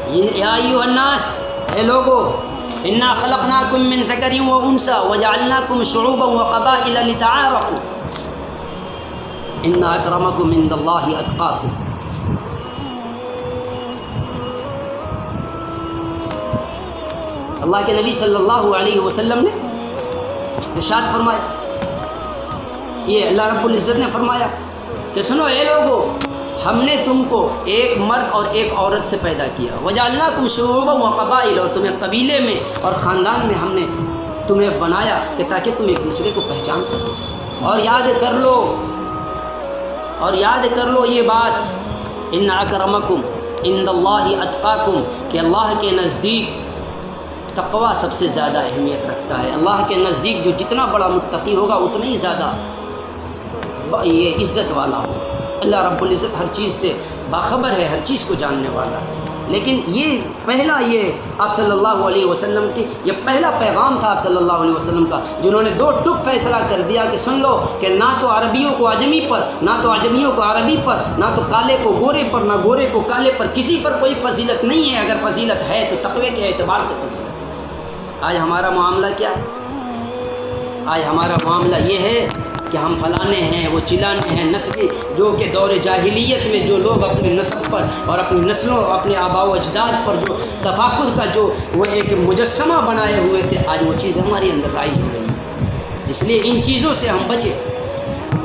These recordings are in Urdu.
یا ایھا الناس، اے لوگو، انا خلقناکم من ذکر و انثی وجعلناکم شعوبا وقبائل لتعارفوا ان اکرمکم عند اللہ اتقاکم۔ اللہ کے نبی صلی اللہ علیہ وسلم نے ارشاد فرمایا، یہ اللہ رب العزت نے فرمایا کہ سنو اے لوگو، ہم نے تم کو ایک مرد اور ایک عورت سے پیدا کیا، وجعلناکم شعوبا وقبائل، اور تمہیں قبیلے میں اور خاندان میں ہم نے تمہیں بنایا کہ تاکہ تم ایک دوسرے کو پہچان سکو۔ اور یاد کر لو یہ بات، ان اکرمکم عند اللہ اتقاکم، کہ اللہ کے نزدیک تقوی سب سے زیادہ اہمیت رکھتا ہے۔ اللہ کے نزدیک جو جتنا بڑا متقی ہوگا اتنا ہی زیادہ یہ عزت والا ہوگا۔ اللہ رب العزت ہر چیز سے باخبر ہے، ہر چیز کو جاننے والا ہے۔ لیکن یہ پہلا، یہ آپ صلی اللہ علیہ وسلم کی یہ پہلا پیغام تھا آپ صلی اللہ علیہ وسلم کا، جنہوں نے دو ٹک فیصلہ کر دیا کہ سن لو کہ نہ تو عربیوں کو عجمی پر، نہ تو عجمیوں کو عربی پر، نہ تو کالے کو گورے پر، نہ گورے کو کالے پر، کسی پر کوئی فضیلت نہیں ہے۔ اگر فضیلت ہے تو تقوی کے اعتبار سے فضیلت ہے۔ آج ہمارا معاملہ کیا ہے؟ آج ہمارا معاملہ یہ ہے کہ ہم فلانے ہیں، وہ چلانے ہیں، نسلی، جو کہ دور جاہلیت میں جو لوگ اپنے نسب پر اور اپنی نسلوں، اپنے آباء و اجداد پر جو تفاخر کا جو وہ ایک مجسمہ بنائے ہوئے تھے، آج وہ چیزیں ہمارے اندر رائج ہو رہی ہیں۔ اس لیے ان چیزوں سے ہم بچیں،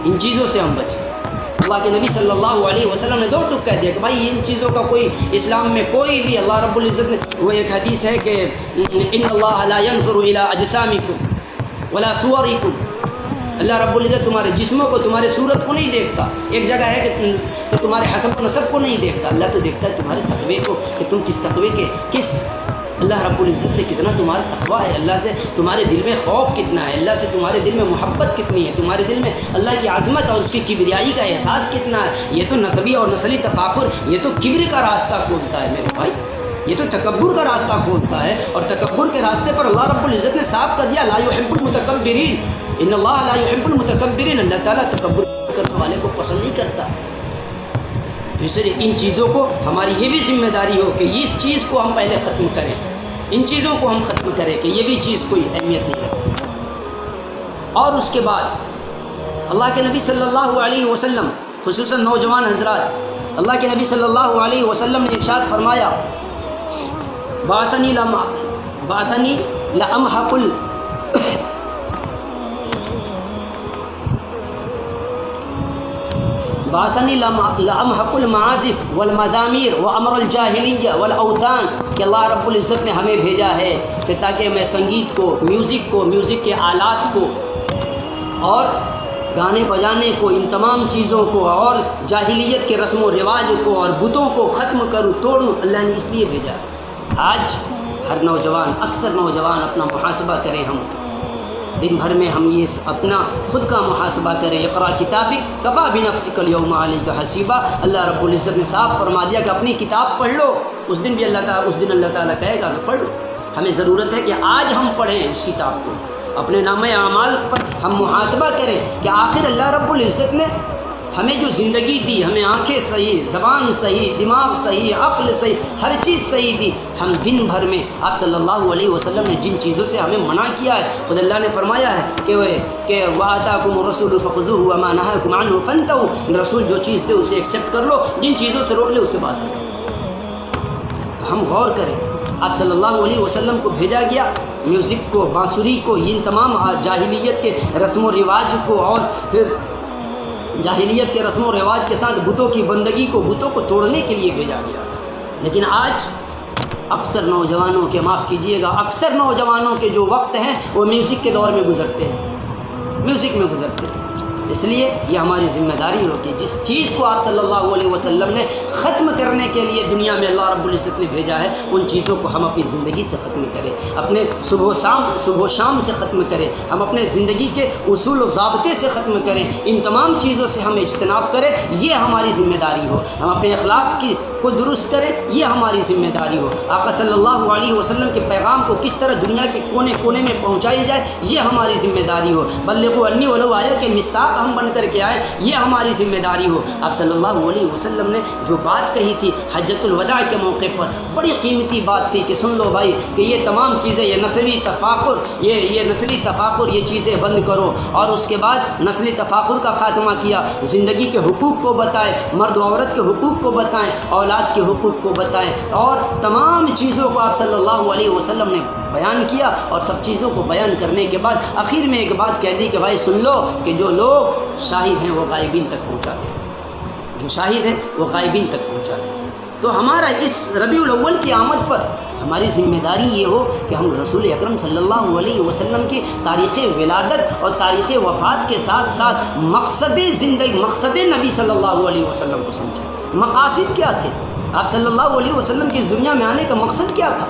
ان چیزوں سے ہم بچیں۔ اللہ کے نبی صلی اللہ علیہ وسلم نے دو ٹک کہہ دیا کہ بھائی ان چیزوں کا کوئی اسلام میں کوئی بھی، اللہ رب العزت نے، وہ ایک حدیث ہے کہ ان اللہ لا ينظر الى اجسامکم ولا صورکم، اللہ رب العزت تمہارے جسموں کو، تمہارے صورت کو نہیں دیکھتا۔ ایک جگہ ہے کہ تمہارے حسب و نسب کو نہیں دیکھتا، اللہ تو دیکھتا ہے تمہارے تقوی کو، کہ تم کس تقوی کے، کس اللہ رب العزت سے کتنا تمہارا تقوی ہے، اللہ سے تمہارے دل میں خوف کتنا ہے، اللہ سے تمہارے دل میں محبت کتنی ہے، تمہارے دل میں اللہ کی عظمت اور اس کی کبریائی کا احساس کتنا ہے۔ یہ تو نسبی اور نسلی تفاخر، یہ تو کبر کا راستہ کھولتا ہے میرے بھائی، یہ تو تکبر کا راستہ کھولتا ہے، اور تکبر کے راستے پر اللہ رب العزت نے صاف کر دیا لا يحب المتکبرین، ان اللہ لا يحب المتکبرین، اللہ تعالیٰ تکبر کرنے والے کو پسند نہیں کرتا۔ تو اس لیے ان چیزوں کو ہماری یہ بھی ذمہ داری ہو کہ اس چیز کو ہم پہلے ختم کریں، ان چیزوں کو ہم ختم کریں کہ یہ بھی چیز کوئی اہمیت نہیں رکھتی۔ اور اس کے بعد اللہ کے نبی صلی اللہ علیہ وسلم، خصوصاً نوجوان حضرات، اللہ کے نبی صلی اللہ علیہ وسلم نے ارشاد فرمایا بعثنی لأمحق بعثنی لأمحق المعازف والمزامیر وامر الجاہلیہ والاوثان، کہ اللہ رب العزت نے ہمیں بھیجا ہے کہ تاکہ میں سنگیت کو، میوزک کے آلات کو، اور گانے بجانے کو، ان تمام چیزوں کو، اور جاہلیت کے رسم و رواج کو اور بتوں کو ختم کروں، توڑوں۔ اللہ نے اس لیے بھیجا۔ آج ہر نوجوان، اکثر نوجوان اپنا محاسبہ کریں، ہم دن بھر میں ہم یہ اپنا خود کا محاسبہ کریں۔ اقرا کتابک کفی بنفسک الیوم علیک حسیبا، اللہ رب العزت نے صاف فرما دیا کہ اپنی کتاب پڑھ لو، اس دن اللہ تعالیٰ کہے گا کہ پڑھ لو۔ ہمیں ضرورت ہے کہ آج ہم پڑھیں اس کتاب کو، اپنے نامہ اعمال پر ہم محاسبہ کریں کہ آخر اللہ رب العزت نے ہمیں جو زندگی دی، ہمیں آنکھیں صحیح، زبان صحیح، دماغ صحیح، عقل صحیح، ہر چیز صحیح دی، ہم دن بھر میں آپ صلی اللہ علیہ وسلم نے جن چیزوں سے ہمیں منع کیا ہے، خود اللہ نے فرمایا ہے کہ وَآتَاكُمُ الرَّسُولُ فَخُذُوهُ وَمَا نَهَاكُمْ عَنْهُ فَانْتَهُوا، رسول جو چیز دے اسے ایکسیپٹ کر لو، جن چیزوں سے روک لے اسے باز کرو۔ تو ہم غور کریں، آپ صلی اللہ علیہ وسلم کو بھیجا گیا میوزک کو، بانسری کو، ان تمام جاہلیت کے رسم و رواج کو، اور پھر جاہلیت کے رسم و رواج کے ساتھ بتوں کی بندگی کو، بتوں کو توڑنے کے لیے بھیجا گیا تھا۔ لیکن آج اکثر نوجوانوں کے، معاف کیجیے گا، اکثر نوجوانوں کے جو وقت ہیں وہ میوزک کے دور میں گزرتے ہیں، میوزک میں گزرتے ہیں۔ اس لیے یہ ہماری ذمہ داری ہو کہ جس چیز کو آپ صلی اللہ علیہ وسلم نے ختم کرنے کے لیے دنیا میں اللہ رب العزت نے بھیجا ہے، ان چیزوں کو ہم اپنی زندگی سے ختم کریں، اپنے صبح و شام سے ختم کریں، ہم اپنے زندگی کے اصول و ضابطے سے ختم کریں، ان تمام چیزوں سے ہم اجتناب کریں، یہ ہماری ذمہ داری ہو۔ ہم اپنے اخلاق کی کو درست کریں، یہ ہماری ذمہ داری ہو۔ آقا صلی اللہ علیہ وسلم کے پیغام کو کس طرح دنیا کے کونے کونے میں پہنچائی جائے، یہ ہماری ذمہ داری ہو۔ بلغوا انی ولو آیہ کے مصداق ہم بن کر کے آئے، یہ ہماری ذمہ داری ہو۔ آپ صلی اللہ علیہ وسلم نے جو بات کہی تھی حجۃ الوداع کے موقع پر، بڑی قیمتی بات تھی کہ سن لو بھائی کہ یہ تمام چیزیں، یہ نسلی تفاخر، یہ نسلی تفاخر، یہ چیزیں بند کرو۔ اور اس کے بعد نسلی تفاخر کا خاتمہ کیا، زندگی کے حقوق کو بتائے، مرد و عورت کے حقوق کو بتائیں، اولاد کے حقوق کو بتائیں، اور تمام چیزوں کو آپ صلی اللہ علیہ وسلم نے بیان کیا۔ اور سب چیزوں کو بیان کرنے کے بعد آخر میں ایک بات کہہ دی کہ بھائی سن لو کہ جو لوگ شاہد ہیں وہ غائبین تک پہنچا دیں، جو شاہد ہیں وہ غائبین تک پہنچا دیں۔ تو ہمارا اس ربیع الاول کی آمد پر ہماری ذمہ داری یہ ہو کہ ہم رسول اکرم صلی اللہ علیہ وسلم کی تاریخ ولادت اور تاریخ وفات کے ساتھ ساتھ مقصد زندگی، مقصد نبی صلی اللہ علیہ وسلم کو سمجھیں۔ مقاصد کیا تھے؟ آپ صلی اللہ علیہ وسلم کی اس دنیا میں آنے کا مقصد کیا تھا؟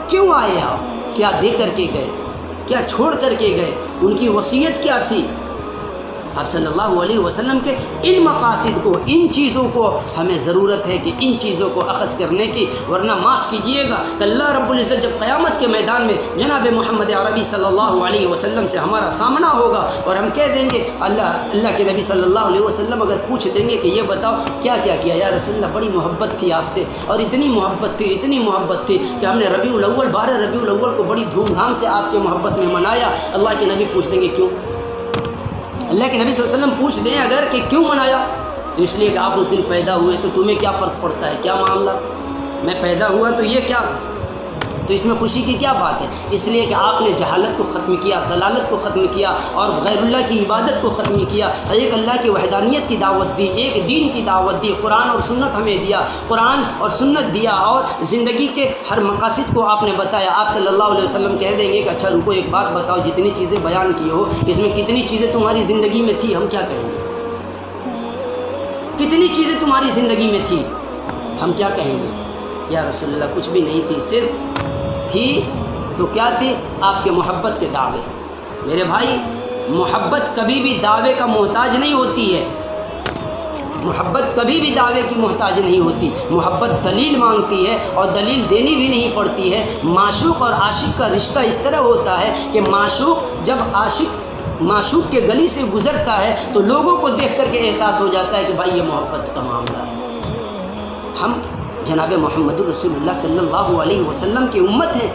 کیوں آئے آپ؟ کیا دے کر کے گئے؟ کیا چھوڑ کر کے گئے؟ ان کی وصیت کیا تھی؟ آپ صلی اللہ علیہ وسلم کے ان مقاصد کو، ان چیزوں کو ہمیں ضرورت ہے کہ ان چیزوں کو اخذ کرنے کی، ورنہ معاف کیجئے گا کہ اللہ رب العزت جب قیامت کے میدان میں جناب محمد عربی صلی اللہ علیہ وسلم سے ہمارا سامنا ہوگا اور ہم کہہ دیں گے، اللہ کے نبی صلی اللہ علیہ وسلم اگر پوچھ دیں گے کہ یہ بتاؤ کیا کیا کیا یا رسول اللہ، بڑی محبت تھی آپ سے، اور اتنی محبت تھی، اتنی محبت تھی کہ ہم نے ربیع الاول، 12 ربیع الاول کو بڑی دھوم دھام سے آپ کے محبت میں منایا۔ اللہ کے نبی پوچھ دیں گے کیوں؟ اللہ کے نبی صلی اللہ علیہ وسلم پوچھ دیں اگر کہ کیوں منایا، تو اس لیے کہ آپ اس دن پیدا ہوئے، تو تمہیں کیا فرق پڑتا ہے، کیا معاملہ؟ میں پیدا ہوا تو یہ کیا، تو اس میں خوشی کی کیا بات ہے؟ اس لیے کہ آپ نے جہالت کو ختم کیا، ضلالت کو ختم کیا، اور غیر اللہ کی عبادت کو ختم کیا، ایک اللہ کی وحدانیت کی دعوت دی، ایک دین کی دعوت دی، قرآن اور سنت ہمیں دیا، قرآن اور سنت دیا، اور زندگی کے ہر مقاصد کو آپ نے بتایا۔ آپ صلی اللہ علیہ وسلم کہہ دیں گے کہ اچھا رکو ایک بات بتاؤ، جتنی چیزیں بیان کی ہو اس میں کتنی چیزیں تمہاری زندگی میں تھی؟ ہم کیا کہیں گے؟ کتنی چیزیں تمہاری زندگی میں تھی؟ ہم کیا کہیں گے؟ یا رسول اللہ کچھ بھی نہیں تھی، صرف تھی تو کیا تھی؟ آپ کے محبت کے دعوے۔ میرے بھائی، محبت کبھی بھی دعوے کا محتاج نہیں ہوتی ہے، محبت کبھی بھی دعوے کی محتاج نہیں ہوتی۔ محبت دلیل مانگتی ہے اور دلیل دینی بھی نہیں پڑتی ہے۔ معشوق اور عاشق کا رشتہ اس طرح ہوتا ہے کہ معشوق جب معشوق کے گلی سے گزرتا ہے تو لوگوں کو دیکھ کر کے احساس ہو جاتا ہے کہ بھائی یہ محبت کا معاملہ ہے۔ ہم جناب محمد رسول اللہ صلی اللہ علیہ وسلم کی امت ہیں،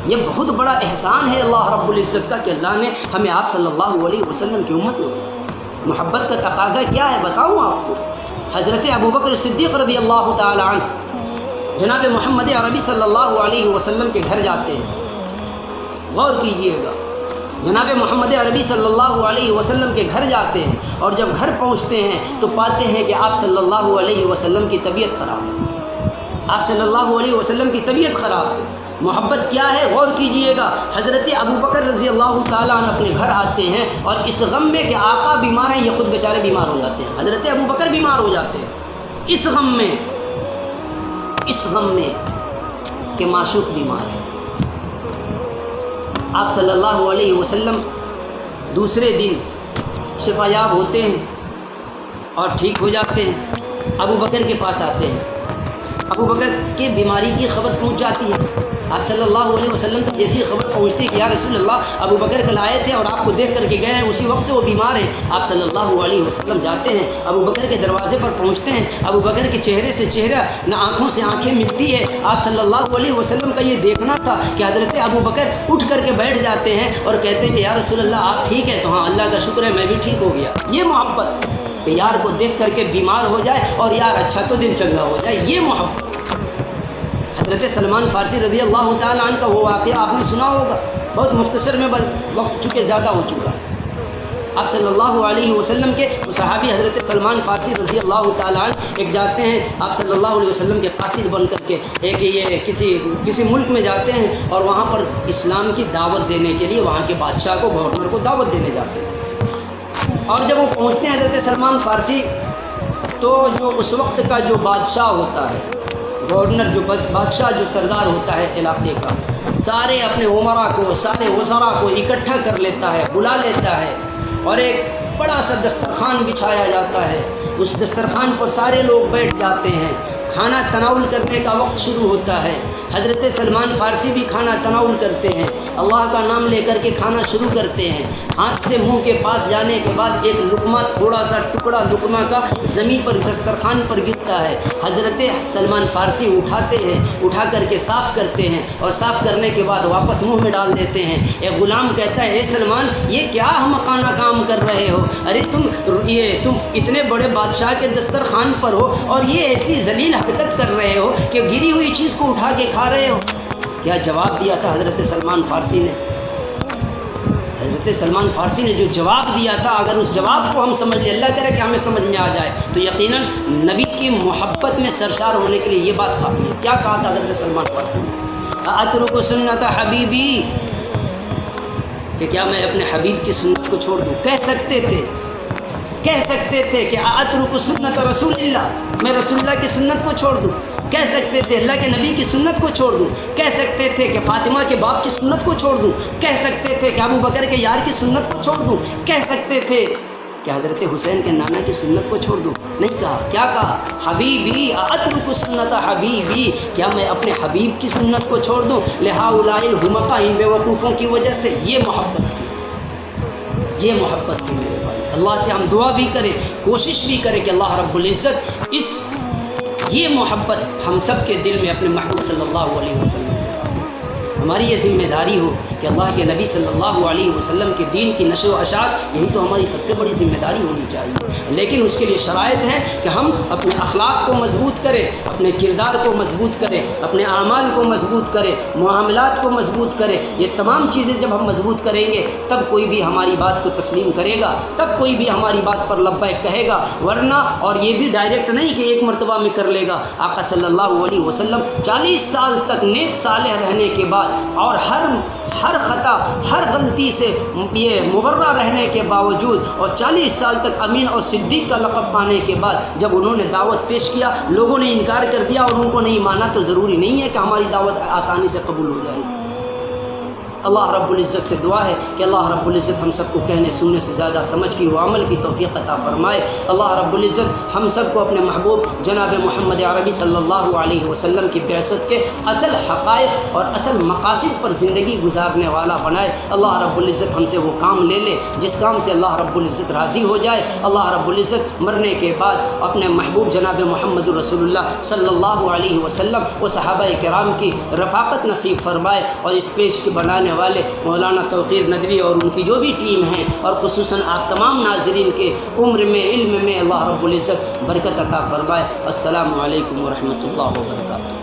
یہ بہت بڑا احسان ہے اللہ رب العزت کا کہ اللہ نے ہمیں آپ صلی اللہ علیہ وسلم کی امت میں۔ محبت کا تقاضا کیا ہے بتاؤں آپ کو؟ حضرت ابوبکر صدیق رضی اللہ تعالی عنہ جناب محمد عربی صلی اللہ علیہ وسلم کے گھر جاتے ہیں، غور کیجئے گا، جناب محمد عربی صلی اللہ علیہ وسلم کے گھر جاتے ہیں، اور جب گھر پہنچتے ہیں تو پاتے ہیں کہ آپ صلی اللہ علیہ وسلم کی طبیعت خراب ہے، آپ صلی اللہ علیہ وسلم کی طبیعت خراب تھی۔ محبت کیا ہے غور کیجئے گا۔ حضرت ابوبکر رضی اللہ تعالیٰ عنہ اپنے گھر آتے ہیں اور اس غم میں کہ آقا بیمار ہیں، یہ خود بیچارے بیمار ہو جاتے ہیں، حضرت ابوبکر بیمار ہو جاتے ہیں اس غم میں کہ معشوق بیمار ہے۔ آپ صلی اللہ علیہ وسلم دوسرے دن شفا یاب ہوتے ہیں اور ٹھیک ہو جاتے ہیں، ابوبکر کے پاس آتے ہیں، ابوبکر کی بیماری کی خبر پہنچ جاتی ہے۔ آپ صلی اللہ علیہ وسلم تک جیسی خبر پہنچتی کہ یا رسول اللہ ابوبکر کل آئے تھے اور آپ کو دیکھ کر کے گئے ہیں، اسی وقت سے وہ بیمار ہیں۔ آپ صلی اللہ علیہ وسلم جاتے ہیں، ابوبکر کے دروازے پر پہنچتے ہیں، ابوبکر کے چہرے سے چہرہ، نہ آنکھوں سے آنکھیں ملتی ہے۔ آپ صلی اللہ علیہ وسلم کا یہ دیکھنا تھا کہ حضرت ابوبکر اٹھ کر کے بیٹھ جاتے ہیں اور کہتے ہیں کہ یا رسول اللہ آپ ٹھیک ہیں؟ تو ہاں اللہ کا شکر ہے میں بھی ٹھیک ہو گیا۔ یہ محبت کہ یار کو دیکھ کر کے بیمار ہو جائے اور یار اچھا تو دل چنگا ہو جائے، یہ محبت۔ حضرت سلمان فارسی رضی اللہ تعالیٰ عنہ کا وہ واقعہ آپ نے سنا ہوگا، بہت مختصر میں وقت چونکہ زیادہ ہو چکا۔ آپ صلی اللہ علیہ وسلم کے صحابی حضرت سلمان فارسی رضی اللہ تعالیٰ عنہ ایک جاتے ہیں آپ صلی اللہ علیہ وسلم کے قاصد بن کر کے، ایک یہ کسی ملک میں جاتے ہیں اور وہاں پر اسلام کی دعوت دینے کے لیے وہاں کے بادشاہ کو، گورنر کو دعوت دینے جاتے ہیں۔ اور جب وہ پہنچتے ہیں حضرت سلمان فارسی، تو جو اس وقت کا جو بادشاہ ہوتا ہے، گورنر جو بادشاہ جو سردار ہوتا ہے علاقے کا، سارے اپنے عمرا کو، سارے وزراء کو اکٹھا کر لیتا ہے، بلا لیتا ہے، اور ایک بڑا سا دسترخوان بچھایا جاتا ہے۔ اس دسترخوان پر سارے لوگ بیٹھ جاتے ہیں، کھانا تناول کرنے کا وقت شروع ہوتا ہے۔ حضرت سلمان فارسی بھی کھانا تناول کرتے ہیں، اللہ کا نام لے کر کے کھانا شروع کرتے ہیں۔ ہاتھ سے منہ کے پاس جانے کے بعد ایک لقمہ، تھوڑا سا ٹکڑا لقمہ کا زمین پر دسترخوان پر گرتا ہے، حضرت سلمان فارسی اٹھاتے ہیں، اٹھا کر کے صاف کرتے ہیں، اور صاف کرنے کے بعد واپس منہ میں ڈال دیتے ہیں۔ ایک غلام کہتا ہے اے سلمان یہ کیا احمقانہ کام کر رہے ہو، ارے تم اتنے بڑے بادشاہ کے دسترخوان پر ہو اور یہ ایسی ذلیل حرکت کر رہے ہو کہ گری ہوئی چیز کو اٹھا کے کھا رہے ہو۔ کیا جواب دیا تھا حضرت سلمان فارسی نے؟ حضرت سلمان فارسی نے جو جواب دیا تھا، اگر اس جواب کو ہم سمجھ لیں، اللہ کرے کہ ہمیں سمجھ میں آ جائے، تو یقیناً نبی کی محبت میں سرشار ہونے کے لیے یہ بات کافی ہے۔ کیا کہا تھا حضرت سلمان فارسی نے؟ اترک سنت حبیبی، کہ کیا میں اپنے حبیب کی سنت کو چھوڑ دوں؟ کہہ سکتے تھے کہ اترک سنت رسول اللہ، میں رسول اللہ کی سنت کو چھوڑ دوں۔ کہہ سکتے تھے اللہ کے نبی کی سنت کو چھوڑ دوں۔ کہہ سکتے تھے کہ فاطمہ کے باپ کی سنت کو چھوڑ دوں۔ کہہ سکتے تھے کہ ابو بکر کے یار کی سنت کو چھوڑ دوں۔ کہہ سکتے تھے کہ حضرت حسین کے نانا کی سنت کو چھوڑ دوں؟ نہیں کہا۔ کیا کہا؟ حبیبی اترک سنت حبیبی، کیا میں اپنے حبیب کی سنت کو چھوڑ دوں؟ لہؤلاء الحمقاء، ان بے وقوفوں کی وجہ سے۔ یہ محبت تھی میرے بھائی۔ اللہ سے ہم دعا بھی کریں، کوشش بھی کریں کہ اللہ رب العزت یہ محبت ہم سب کے دل میں اپنے محبوب صلی اللہ علیہ وسلم سے ڈالے۔ ہماری یہ ذمہ داری ہو کہ اللہ کے نبی صلی اللہ علیہ وسلم کے دین کی نشر و اشاعت، یہی تو ہماری سب سے بڑی ذمہ داری ہونی چاہیے۔ لیکن اس کے لیے شرائط ہیں کہ ہم اپنے اخلاق کو مضبوط کریں، اپنے کردار کو مضبوط کریں، اپنے اعمال کو مضبوط کریں، معاملات کو مضبوط کریں۔ یہ تمام چیزیں جب ہم مضبوط کریں گے تب کوئی بھی ہماری بات کو تسلیم کرے گا، تب کوئی بھی ہماری بات پر لبیک کہے گا، ورنہ اور یہ بھی ڈائریکٹ نہیں کہ ایک مرتبہ میں کر لے گا۔ آقا صلی اللہ علیہ وسلم 40 سال تک نیک صالح رہنے کے بعد اور ہر خطا، ہر غلطی سے یہ مبرہ رہنے کے باوجود، اور 40 سال تک امین اور صدیق کا لقب پانے کے بعد جب انہوں نے دعوت پیش کیا، لوگوں نے انکار کر دیا اور ان کو نہیں مانا، تو ضروری نہیں ہے کہ ہماری دعوت آسانی سے قبول ہو جائے۔ اللہ رب العزت سے دعا ہے کہ اللہ رب العزت ہم سب کو کہنے سننے سے زیادہ سمجھ کی و عمل کی توفیق عطا فرمائے۔ اللہ رب العزت ہم سب کو اپنے محبوب جناب محمد عربی صلی اللہ علیہ وسلم کی بعثت کے اصل حقائق اور اصل مقاصد پر زندگی گزارنے والا بنائے۔ اللہ رب العزت ہم سے وہ کام لے لے جس کام سے اللہ رب العزت راضی ہو جائے۔ اللہ رب العزت مرنے کے بعد اپنے محبوب جناب محمد رسول اللہ صلی اللہ علیہ وسلم و صحابہ کرام کی رفاقت نصیب فرمائے، اور اس پیج کے بنانے والے مولانا توقیر ندوی اور ان کی جو بھی ٹیم ہیں، اور خصوصاً آپ تمام ناظرین کے عمر میں، علم میں اللہ رب العزت برکت عطا فرمائے۔ السلام علیکم ورحمۃ اللہ وبرکاتہ۔